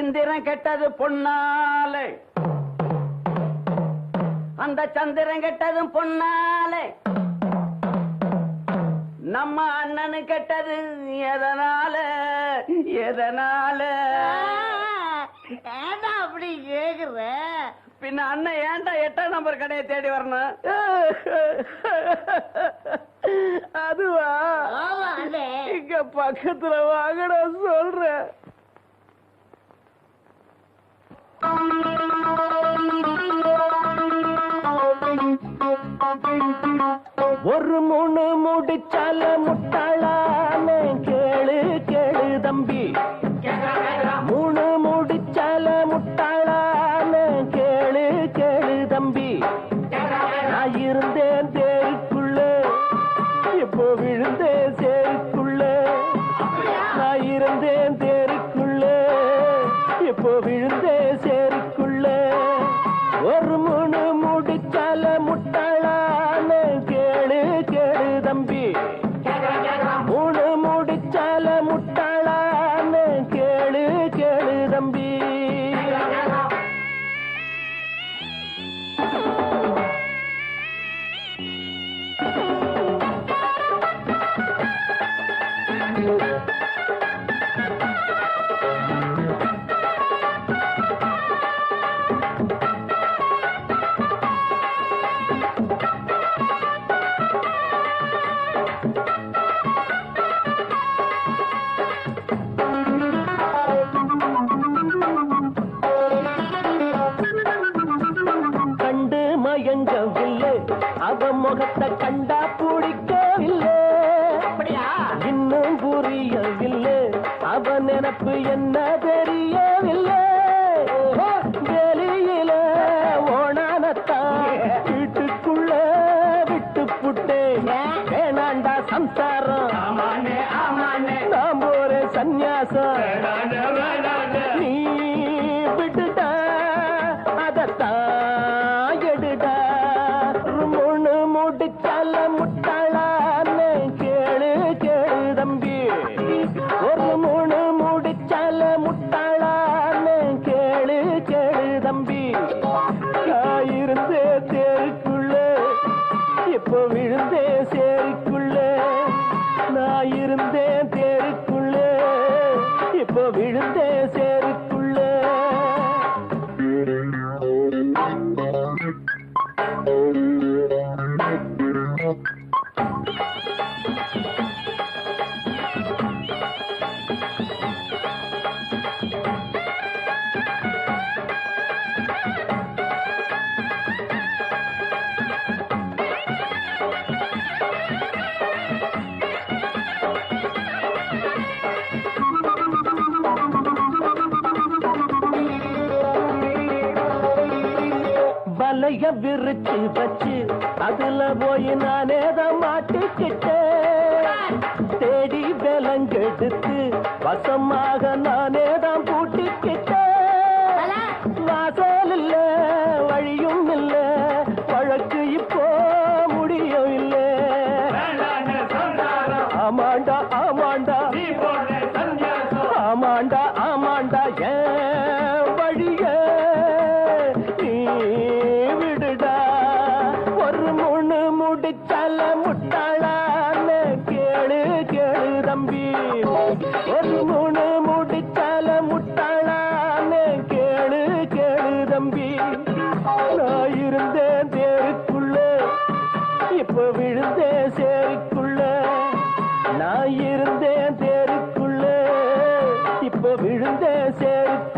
இந்திரன் கெட்டது பொன்னாலே, அந்த சந்திரன் கெட்டதும் பொன்னாலே, நம்ம அண்ணனு கெட்டது எதனால எதனால? ஏண்டா அப்படி கேக்குற? பின்ன அண்ணன் ஏன்டா 8ஆம் நம்பர் கடையை தேடி வரணும்? அதுவா, இங்க பக்கத்துல வாங்கடா சொல்றேன். ஒரு மூணு முடிச்சால முட்டாளான கேளு கேளு தம்பி, மூணு முடிச்சால முட்டாளான கேளு கேளு தம்பி. நான் இருந்தேன் தேருக்குள்ள, இப்போ விழுந்தேன் சேருக்குள்ள. நான் இருந்தேன் தேருக்குள்ள, இப்போ விழுந்தேன் சேருக்குள்ள. ஒரு மூணு முடிச்சால முட்டாளான கேளு கேளு தம்பி, மூணு முடிச்சால முட்டாளான கேளு கேளு தம்பி. கண்டு மயங்கவில்லை, அவ முகத்தை கண்டா பிடிக்கவில்லை. இன்னும் புரியவில்லை, அவ நினப்பு என்ன தெரியவில்லை. வெளியில ஓணானத்தான் வீட்டுக்குள்ள விட்டு புட்டேன். வேணாண்டா சம்சாரம், நாம் ஒரு சந்நியாசம். நீ விட்டுட்டா அதத்தான் எடுடா. மூணு முடிச்சால முட்டாளான கேளு கேளு தம்பி, ஒரு மூணு முடிச்சால முட்டாளான கேளு கேளு தம்பி. நான் இருந்தே தேருக்குள்ள, இப்போ விழுந்தே சேருக்குள்ள. நான் இருந்தேன் தேருக்குள்ள, இப்போ விழுந்தே சேருக்குள்ள. வலைய விரிச்சு வச்சு அதுல போய் நானே தான் மாட்டிக்கிட்டேன். தேடி விலங்கெடுத்து வசமாக நானே தான் பூட்டிக்கிட்டேன். வாசல் இல்ல வழியும் இல்ல, வழக்கு இப்போ முடியும் இல்ல. ஆமாண்டா ஆமாண்டா ஆமாண்டா ஆமாண்டா, ஏன் வழிய நீ விடுடா. ஒரு மூணு முடிச்சால முட்டாளான கேளு கேளு தம்பி, ஒரு மூணு முடிச்சால முட்டாளான கேளு கேளு தம்பி. நான் இருந்தேன் தேருக்குள்ள, இப்போ விழுந்தேன் சேருக்குள்ள. நான் இருந்தேன் தேருக்குள்ள, இப்போ விழுந்தேன் சேருக்குள்ள.